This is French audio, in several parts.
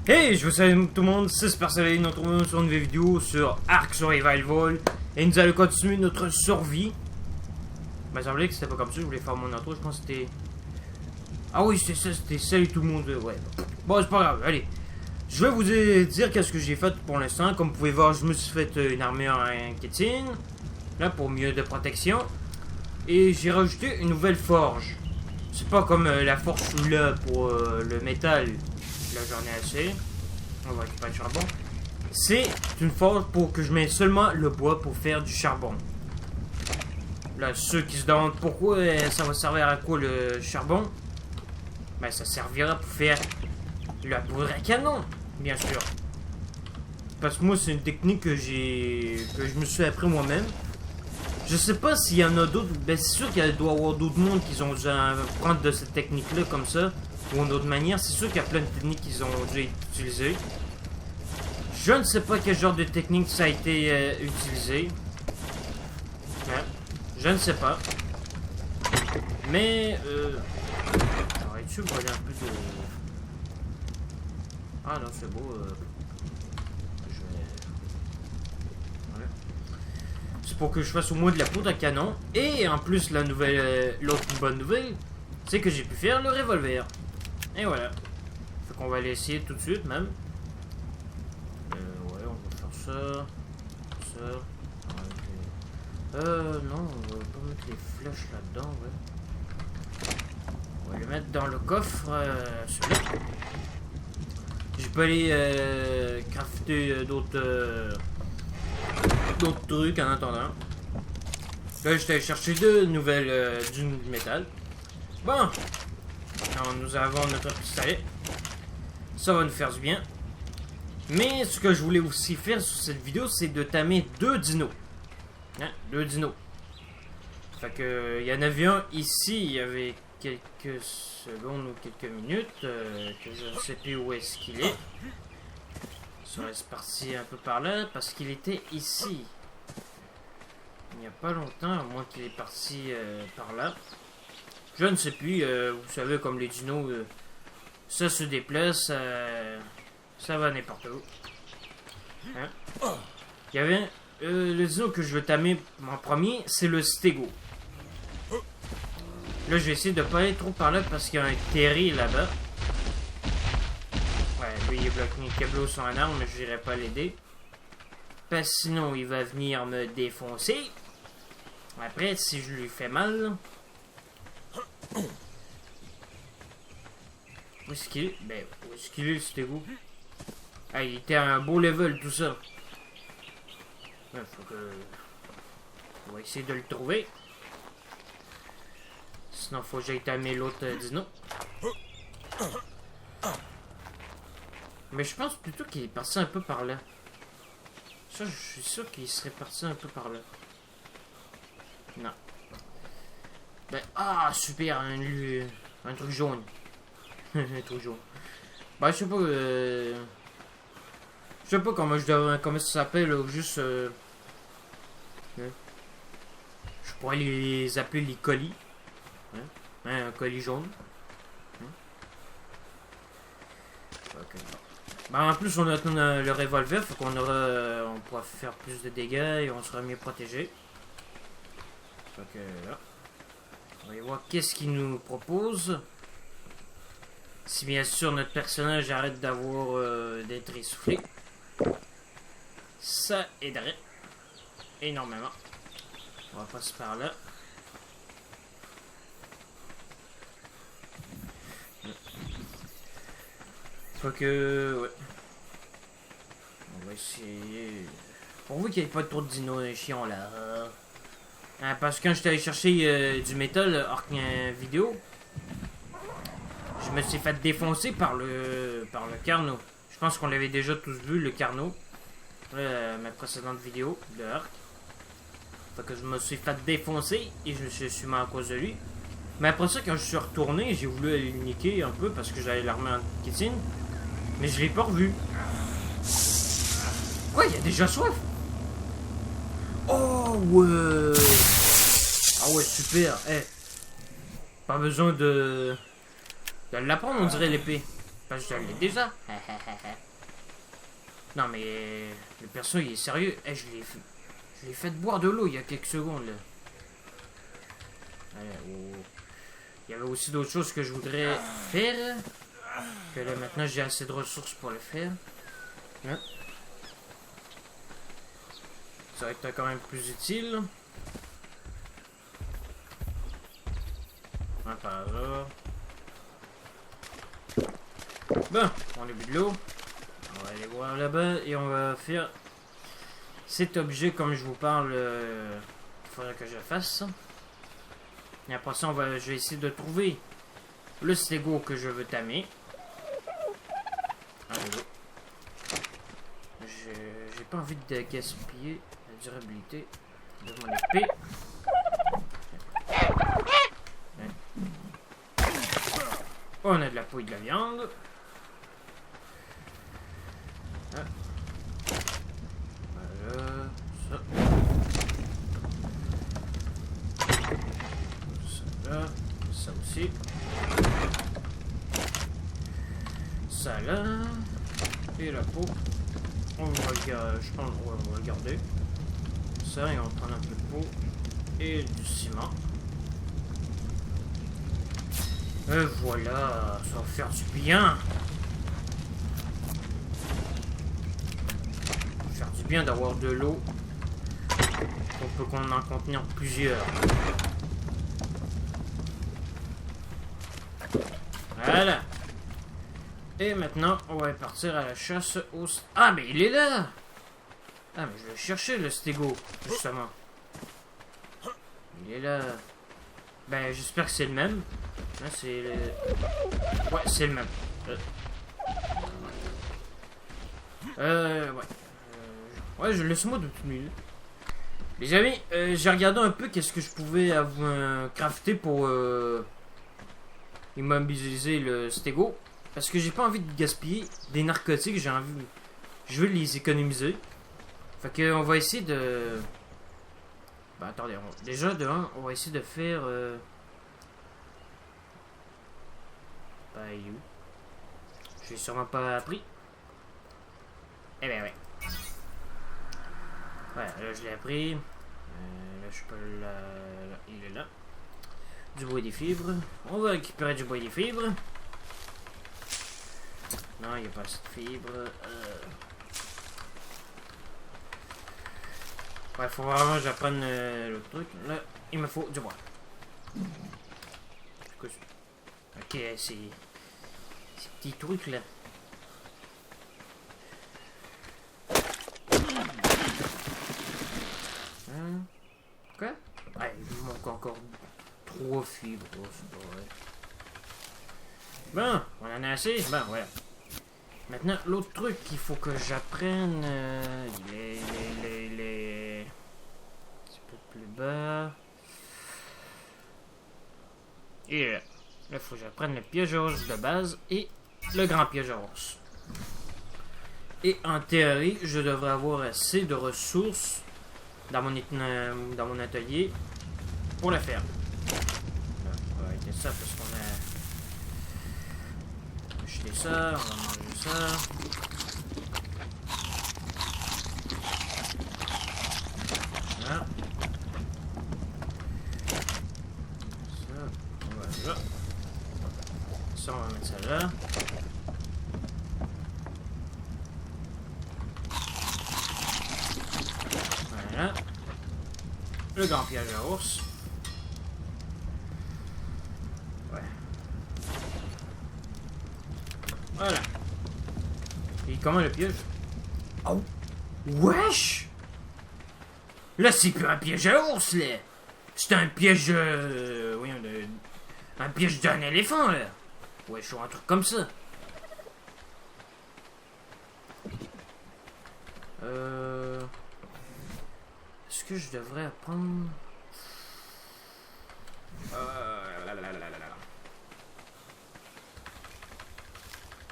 Hey, je vous salue tout le monde, c'est Super Soleil, nous retrouvons sur une nouvelle vidéo sur Ark Survival et nous allons continuer notre survie. Il m'a semblé que c'était pas comme ça, je voulais faire mon intro, je pense que c'était... Ah oui, c'était ça, c'était salut tout le monde, ouais. Bon, c'est pas grave, allez. Je vais vous dire qu'est-ce que j'ai fait pour l'instant. Comme vous pouvez voir, je me suis fait une armure en kétine, là pour mieux de protection. Et j'ai rajouté une nouvelle forge. C'est pas comme la forge là pour le métal. Là j'en ai assez. On va récupérer le charbon. C'est une forge pour que je mette seulement le bois pour faire du charbon. Là, ceux qui se demandent pourquoi ça va servir à quoi le charbon, ben ça servira pour faire la poudre à canon, bien sûr. Parce que moi c'est une technique que je me suis appris moi-même. Je sais pas s'il y en a d'autres, ben c'est sûr qu'il doit y avoir d'autres mondes qui ont dû prendre de cette technique-là comme ça, ou d'une autre manière. C'est sûr qu'il y a plein de techniques qu'ils ont dû utiliser. Je ne sais pas quel genre de technique ça a été utilisé. Ouais, je ne sais pas. Mais, arrête-tu de voler un peu de... Ah non, c'est beau. Je vais... Voilà. C'est pour que je fasse au moins de la poudre à canon. Et en plus, la nouvelle, l'autre bonne nouvelle, c'est que j'ai pu faire le revolver. Et voilà. Fait qu'on va l'essayer tout de suite même. Ouais, on va faire ça. Ça. Non, on va pas mettre les flèches là-dedans, ouais. On va les mettre dans le coffre, celui-là. Je peux aller crafter d'autres trucs en attendant. Là, j'étais chercher deux nouvelles du métal. Bon, alors, nous avons notre pistolet. Ça va nous faire du bien. Mais ce que je voulais aussi faire sur cette vidéo, c'est de tamer deux dinos. Hein, deux dinos. Fait que, il y en avait un ici, il y avait quelques secondes ou quelques minutes, que je ne sais plus où est-ce qu'il est. Ça reste parti un peu par là, parce qu'il était ici. Il n'y a pas longtemps, à moins qu'il est parti par là. Je ne sais plus, vous savez, comme les dinos, ça se déplace, ça va n'importe où. Hein? Il y avait le dino que je veux tamer en premier, c'est le stego. Là, je vais essayer de pas aller trop par là parce qu'il y a un terri là-bas. Ouais, lui, il bloque mes câbles sur un arbre, mais je n'irai pas l'aider. Parce que sinon, il va venir me défoncer. Après, si je lui fais mal... Où est-ce qu'il est? Ben, où est-ce qu'il est, c'était où? Ah, il était à un beau level, tout ça. Ouais, faut que... On va essayer de le trouver. Sinon, faut que j'aille tamer l'autre dino. Mais je pense plutôt qu'il est parti un peu par là. Ça, je suis sûr qu'il serait parti un peu par là. Non. Ben, ah, super, un truc jaune. Un truc jaune. Ben, je sais pas, je sais pas comment ça s'appelle, juste, je pourrais les appeler les colis. Hein, un colis jaune. Okay. Ben, en plus, on a le revolver, fait qu'on on pourra faire plus de dégâts et on sera mieux protégé. Fait que là, on va voir qu'est-ce qu'il nous propose. Si bien sûr notre personnage arrête d'avoir d'être essoufflé, ça aiderait énormément. On va passer par là. Faut que... Ouais. On va essayer... Pour vous qu'il n'y ait pas trop de dinos chiants là. Parce que quand j'étais allé chercher du métal hors vidéo, je me suis fait défoncer par le carno. Je pense qu'on l'avait déjà tous vu, le carno. Ma précédente vidéo de Ark. Fait que je me suis fait défoncer et je suis mort à cause de lui. Mais après ça, quand je suis retourné, j'ai voulu aller le niquer un peu parce que j'avais l'armée en kétine. Mais je l'ai pas revu. Quoi, il y a déjà soif? Oh ouais. Ah ouais, super. Eh. Pas besoin de l'apprendre, on dirait l'épée. Parce que je l'ai déjà. Non, mais le perso, il est sérieux. Eh, je l'ai fait boire de l'eau il y a quelques secondes, là. Il y avait aussi d'autres choses que je voudrais faire. Que là, maintenant, j'ai assez de ressources pour le faire. Hein? Ça va être quand même plus utile. Un par hasard. Bon, on a bu de l'eau. On va aller voir là-bas et on va faire cet objet comme je vous parle. Il faudrait que je le fasse. Et après ça, je vais essayer de trouver le Stego que je veux tamer. Ah, j'ai pas envie de gaspiller la durabilité de mon épée. On a de la peau et de la viande. Ah. Voilà, ça. Ça là, ça aussi. Ça là. Et la peau. On va le, je pense qu'on va le garder. Ça, et on va prendre un peu de peau et du ciment. Et voilà, ça va faire du bien. Ça va faire du bien d'avoir de l'eau. On peut en contenir plusieurs. Voilà. Et maintenant, on va partir à la chasse au... Ah, mais il est là! Ah, mais je vais chercher le Stego, justement. Il est là. Ben, j'espère que c'est le même. Là, c'est le... Ouais, c'est le même. Ouais. Ouais, je laisse-moi de toute minute. Les amis, j'ai regardé un peu qu'est-ce que je pouvais crafter pour immobiliser le Stego. Parce que j'ai pas envie de gaspiller des narcotiques, j'ai envie... Je veux les économiser. Fait que on va essayer de... Ben attendez, déjà de 1, on va essayer de faire... Ben il est où? Je l'ai sûrement pas appris. Eh ben ouais. Ouais, là je l'ai appris. Là je peux là, il est là. Du bois et des fibres. On va récupérer du bois et des fibres. Non, il n'y a pas assez de fibres. Ouais, faut vraiment que j'apprenne l'autre truc. Là, il me faut du bois. Ok, c'est... Ces petits trucs là. Hein? Quoi? Ouais, il me manque encore 3 fibres. Oh, c'est pas vrai. Bon, on en a assez? Bon, voilà. Maintenant, l'autre truc qu'il faut que j'apprenne, les... Un petit peu plus bas. Et là, il faut que j'apprenne le piège à ours de base et le grand piège à ours. Et en théorie, je devrais avoir assez de ressources dans mon atelier pour le faire. Là, on va arrêter ça parce qu'on a acheté ça, on va manger ça. Voilà. Ça, voilà. Ça, on va mettre ça là. Voilà. Le grand piège à ours. Ouais. Voilà. Et comment le piège? Oh! Wesh! Là, c'est plus un piège à ours, là! C'est un piège... voyons, un piège d'un éléphant, là! Wesh, ou un truc comme ça. Est-ce que je devrais apprendre...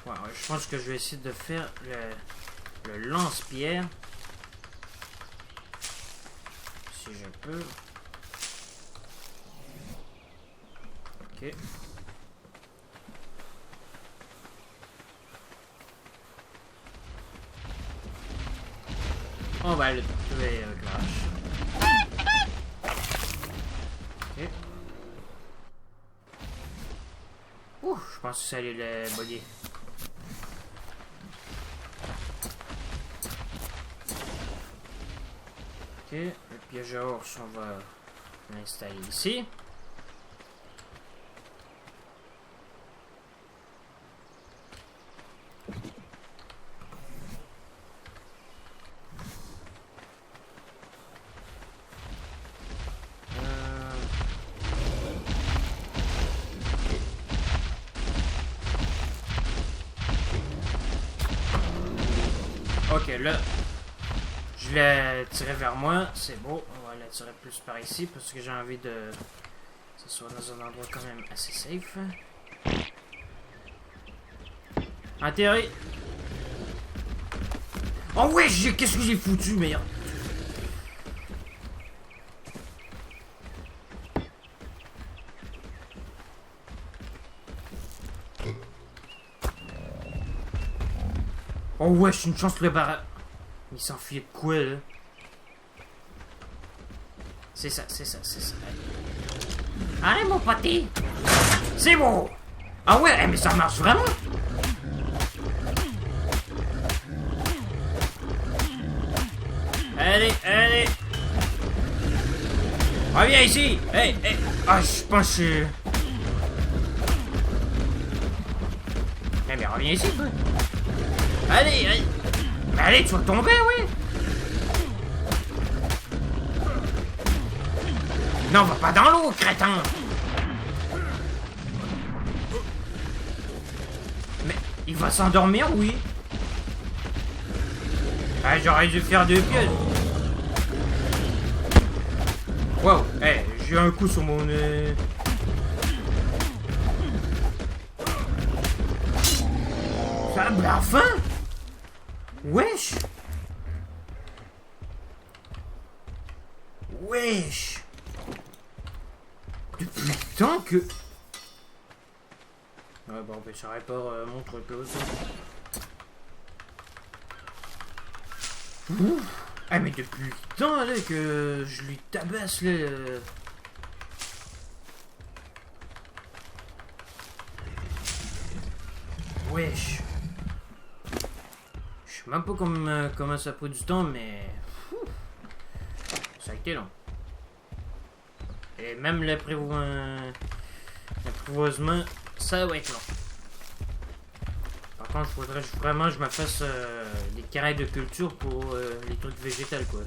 Ouais, je pense que je vais essayer de faire le lance-pierre. Si je peux. Ok. On va le tuer avec la hache. Ok. Ouh, je pense que ça allait le bugger. Ok, le piège à ours, on va l'installer ici. Ok, là, je l'ai tiré vers moi, c'est beau. On va l'attirer plus par ici parce que j'ai envie de que ce soit dans un endroit quand même assez safe. Atterri. Oh ouais, qu'est-ce que j'ai foutu, merde. Oh ouais, c'est une chance le barrage. Il s'enfuit de quoi, là? C'est ça, c'est ça, c'est ça. Allez, mon poté! C'est bon! Ah ouais, mais ça marche vraiment! Allez, allez! Reviens ici! Hey, hey! Ah, je pense que... Eh, mais reviens ici, quoi! Allez, allez! Allez, tu vas tomber, oui! Non, va pas dans l'eau, crétin! Mais il va s'endormir, oui? Ah, j'aurais dû faire 2 pièges. Wow, hey, j'ai eu un coup sur mon nez. Ça a faim? Wesh! Wesh! Depuis le temps que... Ouais, bon, ben, ça répare mon truc là aussi. Ouf! Ah, mais depuis le temps là que je lui tabasse là. Wesh! Je sais même pas comment ça prend du temps, mais... Ça a été long. Et même l'apprivoisement, ça va être long. Par contre, il faudrait vraiment que je me fasse des carrés de culture pour les trucs végétaux, quoi.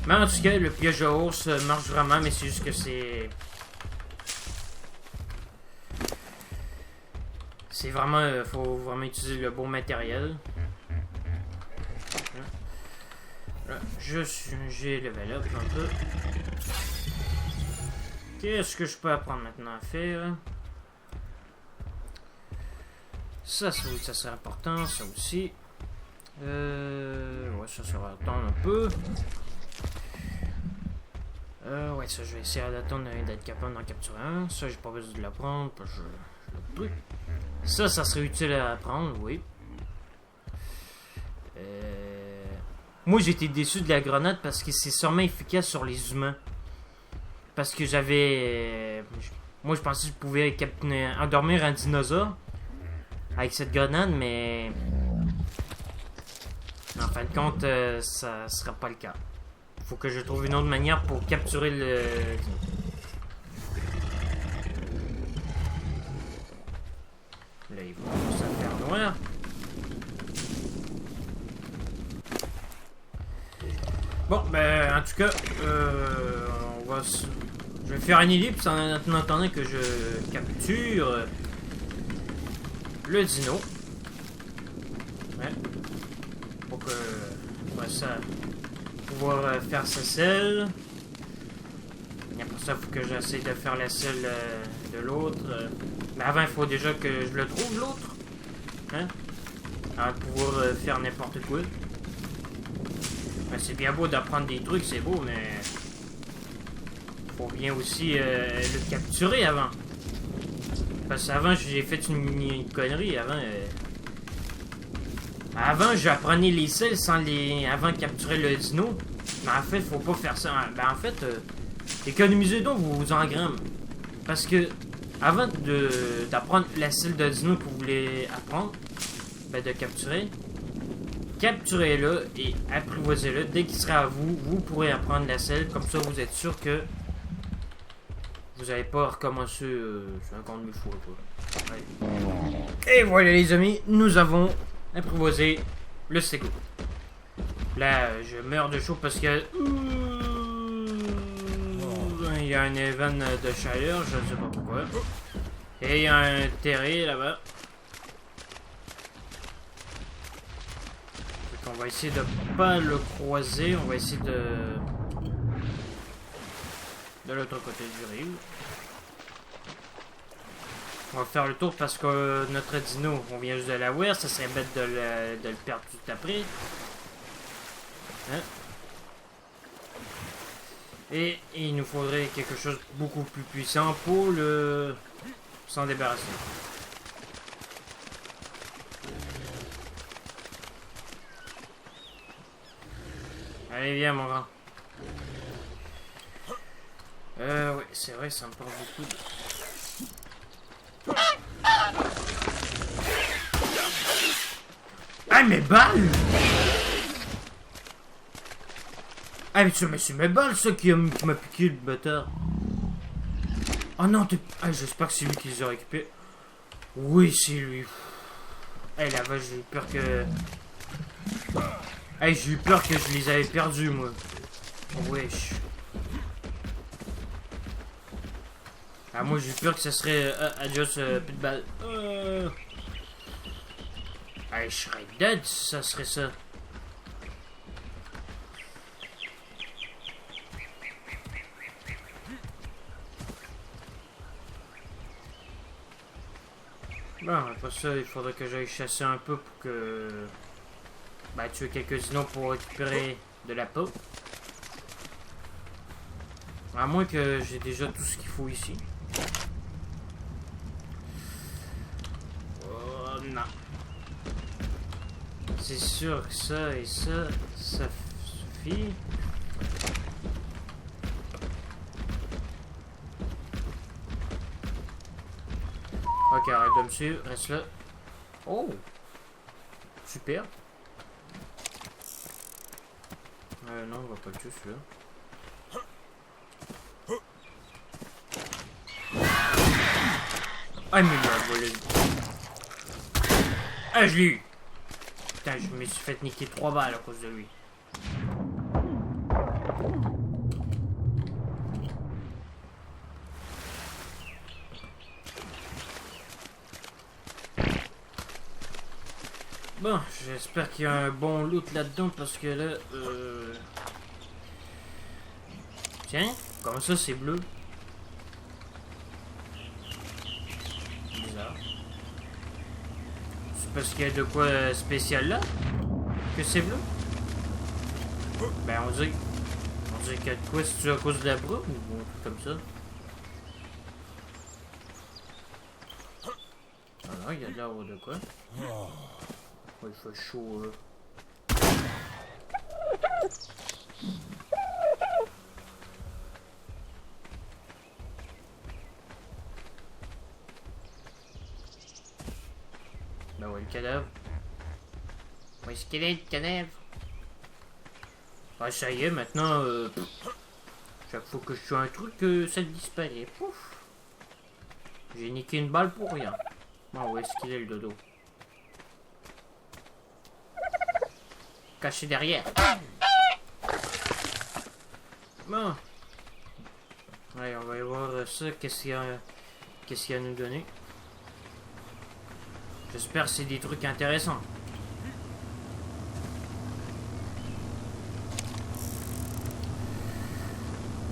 Mais en tout cas, le piège à ours marche vraiment, mais c'est juste que c'est... C'est vraiment... faut vraiment utiliser le bon matériel. Là, j'ai level up un peu. Qu'est-ce que je peux apprendre maintenant à faire? Ça c'est important, ça aussi. Ouais, ça va attendre un peu. Ouais, ça je vais essayer d'attendre d'être capable d'en capturer un. Ça j'ai pas besoin de l'apprendre parce que je le truc. Ça serait utile à apprendre, oui. Moi j'ai été déçu de la grenade parce que c'est sûrement efficace sur les humains. Parce que j'avais... moi je pensais que je pouvais endormir un dinosaure avec cette grenade, mais... En fin de compte, ça sera pas le cas. Faut que je trouve une autre manière pour capturer le... Là, il va commencer à faire noir. Bon, ben, en tout cas, je vais faire une ellipse en attendant que je capture le dino. Ouais. Pour que, après ça, pouvoir faire sa selle. Et après ça, il faut que j'essaie de faire la selle de l'autre. Mais avant, il faut déjà que je le trouve, l'autre. Hein? Avant de pouvoir faire n'importe quoi. Ben, c'est bien beau d'apprendre des trucs, c'est beau, mais... faut bien aussi le capturer avant. Parce qu'avant, j'ai fait une connerie. Avant, Avant, j'apprenais les selles sans les... avant de capturer le dino. Mais en fait, faut pas faire ça. Ben en fait, économisez donc vos engrammes. Parce que, avant d'apprendre la selle de dino que vous voulez apprendre, ben de capturer, capturez-le et apprivoisez-le. Dès qu'il sera à vous, vous pourrez apprendre la selle. Comme ça, vous êtes sûr que vous n'allez pas recommencer 50 000 fois. Quoi. Ouais. Et voilà les amis, nous avons apprivoisé le Stego. Là, je meurs de chaud parce que... il y a un event de chaleur, je ne sais pas pourquoi. Et il y a un terrain là-bas. On va essayer de pas le croiser, on va essayer de l'autre côté du rive. On va faire le tour parce que notre dino, on vient juste de la voir, ça serait bête de le perdre tout après. Hein? Et il nous faudrait quelque chose de beaucoup plus puissant pour s'en débarrasser. Allez, viens, mon grand. Ouais, c'est vrai, ça me prend beaucoup de... Ah, mes balles! Ah, mais c'est mes balles, ça, qui m'a piqué, le bâtard. Oh non, ah, j'espère que c'est lui qui les a récupérés. Oui, c'est lui. Eh, la vache, j'ai eu peur que... Hey, j'ai eu peur que je les avais perdus, moi. Oh, wesh. Ah, moi, j'ai eu peur que ça serait... adios, plus de balles. Hey, je serais dead si ça serait ça. Bon, après ça, il faudrait que j'aille chasser un peu pour que... Ben, tuer quelques dinos pour récupérer de la peau. À moins que j'ai déjà tout ce qu'il faut ici. Oh, non. C'est sûr que ça et ça, ça suffit. Ok, arrête de me suivre, reste là. Oh! Super. Non, on va pas le tuer celui-là. Ah, mais il m'a volé. Ah, je l'ai eu. Putain, je me suis fait niquer 3 balles à cause de lui. Bon, j'espère qu'il y a un bon loot là-dedans parce que là... Tiens, comment ça c'est bleu? Bizarre. C'est parce qu'il y a de quoi spécial là? Que c'est bleu? Ben on dirait qu'il y a de quoi, si tu à cause de la brume ou un truc comme ça? Ah non, il y a de l'air de quoi? Ouais, il fait chaud là. Ben ouais, le cadavre. Ouais, squelette, cadavre. Ouais, ça y est, maintenant, chaque fois que je tue un truc, ça disparaît. Pouf. J'ai niqué une balle pour rien. Bon, où est-ce qu'il est le dodo? Caché derrière. Bon. Allez, on va y voir ça. Qu'est-ce qu'il y a à nous donner? J'espère que c'est des trucs intéressants.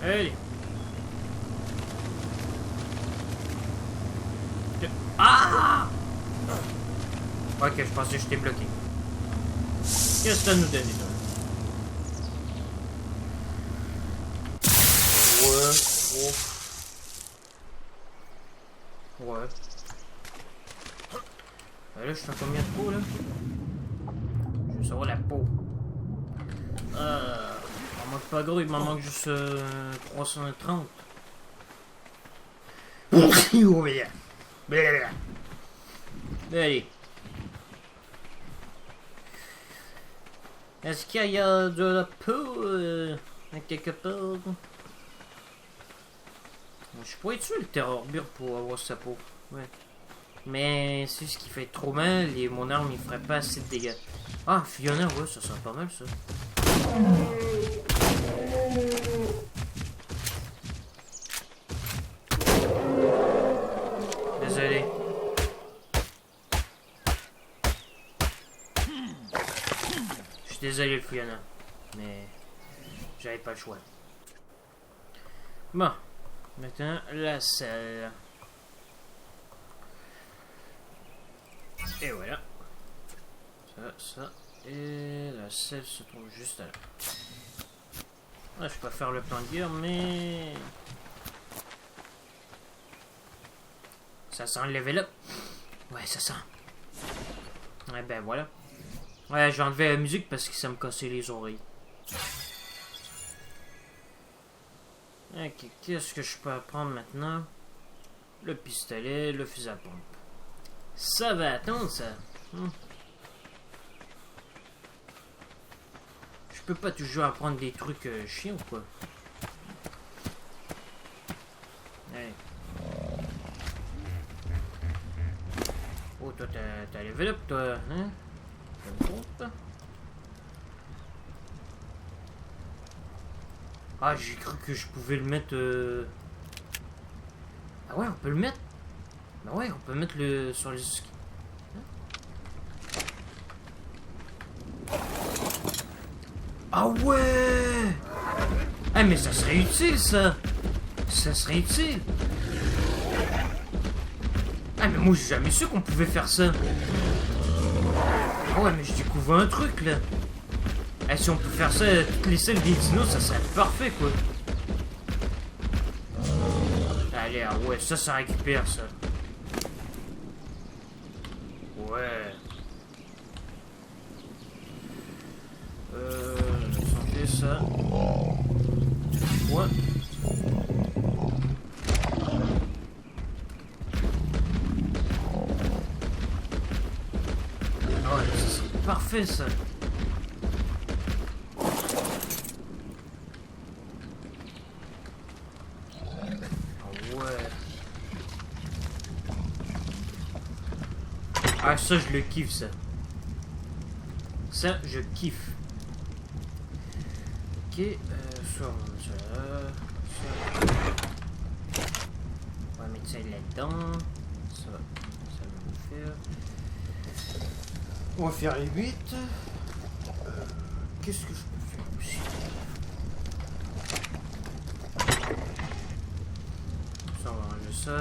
Allez. Ah! Ok, je pensais que j'étais bloqué. Qu'est-ce que ça nous donne, là? Ouais. Là, je suis à combien de coups, là? sur la peau. Il m'en manque pas gros, il m'en manque juste 330. Allez. Est-ce qu'il y a de la peau quelque part? Je pourrais tuer le terrorbure pour avoir sa peau. Ouais. Mais c'est ce qui fait trop mal et mon arme il ferait pas assez de dégâts. Ah, Fiona, ouais, ça sent pas mal ça. Désolé. Je suis désolé, Fiona. Mais j'avais pas le choix. Bon. Maintenant, la selle. Et voilà. Ça. Et la selle se trouve juste là. Ah, je peux pas faire le plan de guerre, mais... Ça sent le level up. Ouais, ça sent. Ouais, ben voilà. Ouais, j'ai enlevé la musique parce que ça me cassait les oreilles. Ok, qu'est-ce que je peux apprendre maintenant? Le pistolet, le fusil à pompe. Ça va attendre, ça. Je peux pas toujours apprendre des trucs chiants, quoi. Allez. Oh, toi, t'as level up, toi, hein? Ah, j'ai cru que je pouvais le mettre... Ah ouais, on peut le mettre? Bah ouais, on peut mettre le... sur les... Ah ouais! Ah mais ça serait utile, ça! Ça serait utile! Ah mais moi j'ai jamais su qu'on pouvait faire ça! Ah ouais, mais je découvre un truc, là! Ah, si on peut faire ça toutes les selles des dinos, ça serait parfait, quoi! Allez, ah ouais, ça récupère, ça! Ouais! Santé, ça. Ouais. Ah ouais, ça c'est parfait, ça. Ah, ça, je le kiffe, ça. Ça, je kiffe. Ok, soit on va mettre ça là. On va mettre ça là-dedans. Ça va nous faire. On va faire les 8. Qu'est-ce que je peux faire aussi? Ça, on va enlever ça.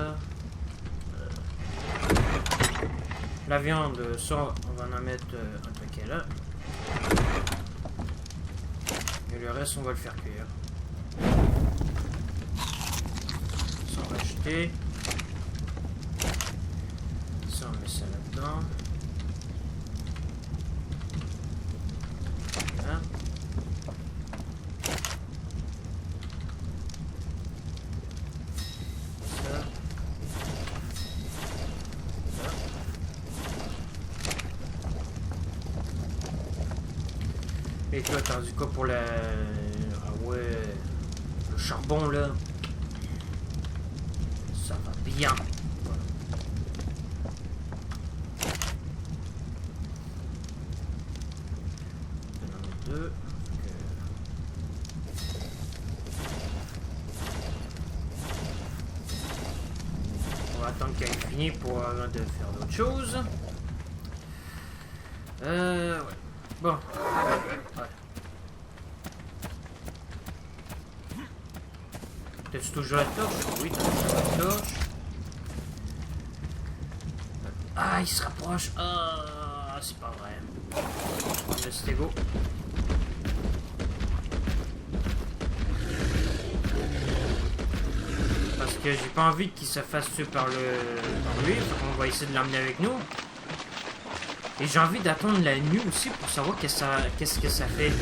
La viande, ça, on va en mettre un paquet là. Et le reste, on va le faire cuire. Ça, on va jeter. Ça, on met ça là-dedans. Hein? Et toi, t'as dit quoi pour la... Ah ouais... Le charbon, là. Ça va bien. Voilà. On en met 2. On va attendre qu'elle finisse pour avant de faire d'autres choses. Ouais. Bon. Ouais. T'as-tu toujours la torche? Oui, t'as toujours la torche. Ah, il se rapproche. Ah, c'est pas vrai. C'était beau. Parce que j'ai pas envie qu'il se fasse tuer par lui. On va essayer de l'emmener avec nous. Et j'ai envie d'attendre la nuit aussi pour savoir qu'est-ce que ça fait.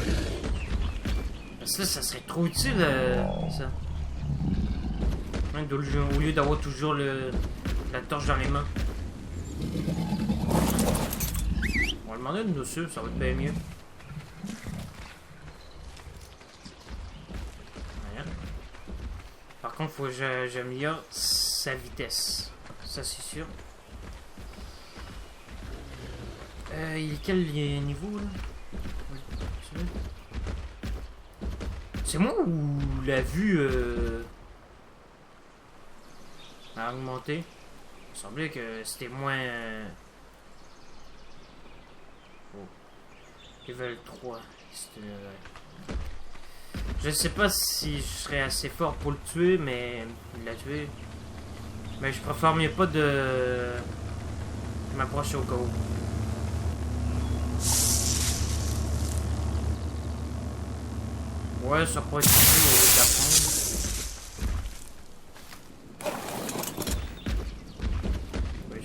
Parce que là, ça serait trop utile, ça. Hein, au lieu d'avoir toujours la torche dans les mains. On va demander à nos suivre, ça va être bien mieux. Rien. Par contre, faut que j'améliore sa vitesse. Ça, c'est sûr. Il est quel niveau, là? C'est moi ou la vue a augmenté? Il me semblait que c'était moins... Oh. Level 3. Je sais pas si je serais assez fort pour le tuer, mais... Il l'a tué. Mais je préfère mieux pas de... m'approcher au cas où. Ouais, ça pourrait être utile au lieu d'apprendre. Oui.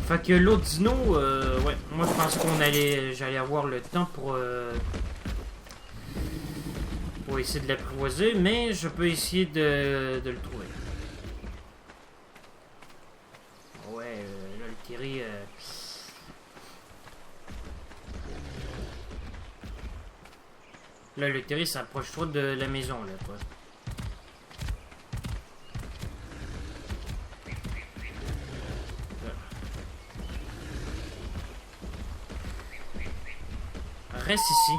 Fait que l'autre dino, ouais, moi je pense j'allais avoir le temps pour essayer de l'apprivoiser, mais je peux essayer de le trouver. Ouais, là le Thierry... Là, le Thierry s'approche trop de la maison, là, quoi. Reste ici.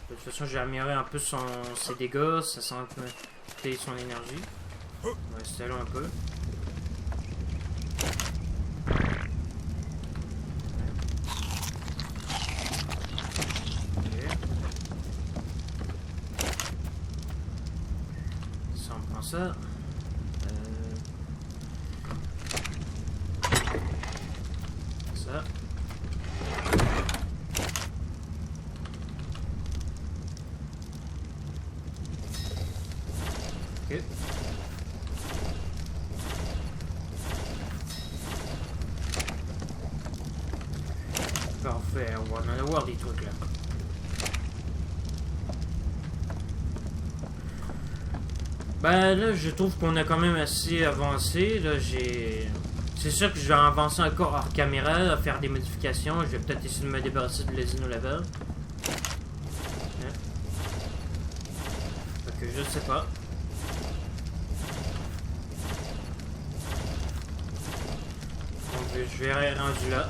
De toute façon, j'ai amélioré un peu ses dégâts, ça sent son énergie. On va rester là un peu. Ça. Ça. Ok. Parfait, on va en avoir des trucs là. Ben là, je trouve qu'on a quand même assez avancé. Là, c'est sûr que je vais avancer encore hors caméra, à faire des modifications. Je vais peut-être essayer de me débarrasser de l'Asino Level. Hein? Fait que je sais pas. Donc je vais rendu là.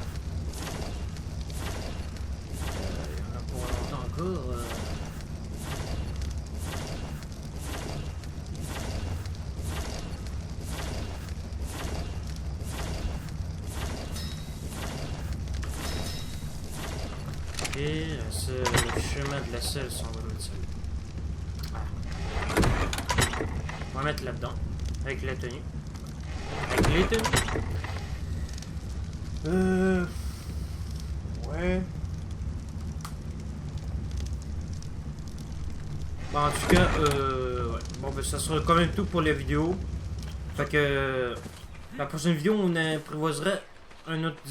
Il y en a pour longtemps encore. Et le chemin de la selle, si on va mettre ça. Ah. On va mettre là-dedans. Avec la tenue. Avec les tenues. Ouais. Bon, en tout cas, ouais. Bon, ben, ça sera quand même tout pour la vidéo. Fait que la prochaine vidéo, on apprivoiserait un autre...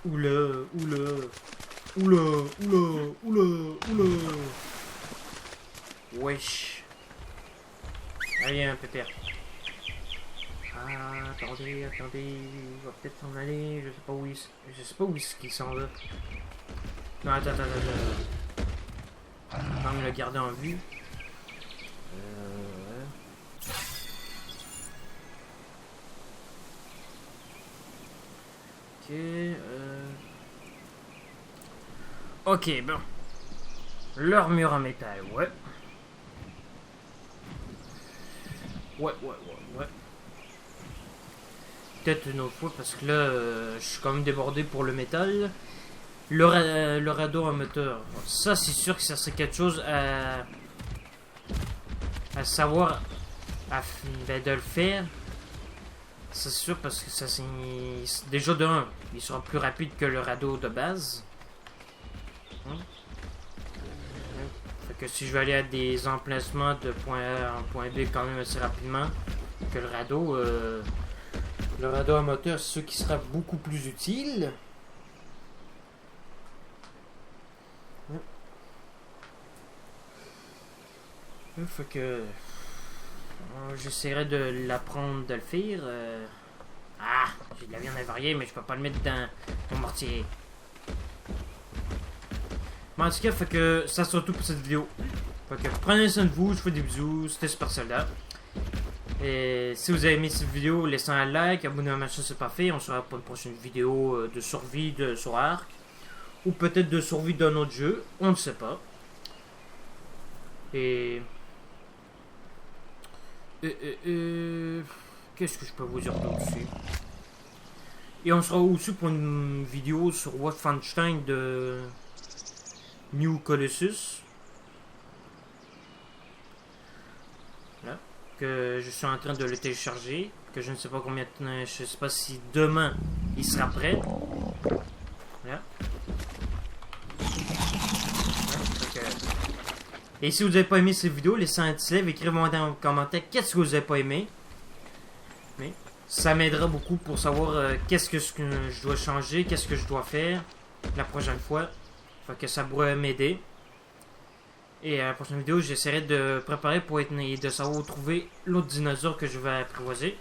Oula. Wesh. Allez, un pépère. Ah, attendez, il va peut-être s'en aller, je sais pas où est-ce qu'il s'en va. Non, attends. On va le garder en vue. Ok, bon. Leur mur en métal, ouais. Ouais. Peut-être une autre fois, parce que là, je suis quand même débordé pour le métal. Le radeau en moteur. Ça, c'est sûr que ça serait quelque chose à savoir de le faire. C'est sûr, parce que ça c'est... Déjà d'un, il sera plus rapide que le radeau de base. Fait que si je veux aller à des emplacements de point A en point B quand même assez rapidement, que le radeau à moteur, c'est ce qui sera beaucoup plus utile. Fait que j'essaierai de l'apprendre de le faire. Ah, j'ai de la viande avariée, mais je peux pas le mettre dans mon mortier. Mais en tout cas, fait que ça sera tout pour cette vidéo. Fait que prenez soin de vous, je vous fais des bisous, c'était Super Soldat. Et si vous avez aimé cette vidéo, laissez un like, abonnez-vous à ma chaîne, c'est pas fait. On se revoit pour une prochaine vidéo de survie sur Ark. Ou peut-être de survie d'un autre jeu, on ne sait pas. Et... Qu'est-ce que je peux vous dire d'autre aussi? Et on sera aussi pour une vidéo sur Wolfenstein de New Colossus. Là, que je suis en train de le télécharger. Que je ne sais pas combien de temps. Je sais pas si demain il sera prêt. Là. Et si vous n'avez pas aimé cette vidéo, laissez un petit like, écrivez-moi dans les commentaires qu'est-ce que vous n'avez pas aimé. Mais ça m'aidera beaucoup pour savoir qu'est-ce que je dois changer, qu'est-ce que je dois faire la prochaine fois. Fait que ça pourrait m'aider. Et à la prochaine vidéo, j'essaierai de préparer pour être et de savoir où trouver l'autre dinosaure que je vais apprivoiser.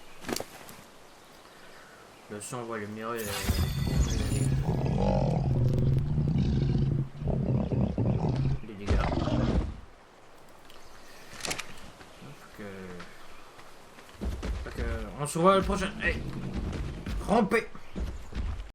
Là, si on voit le mieux. Les dégâts. On se revoit le prochain. Hey, rompez!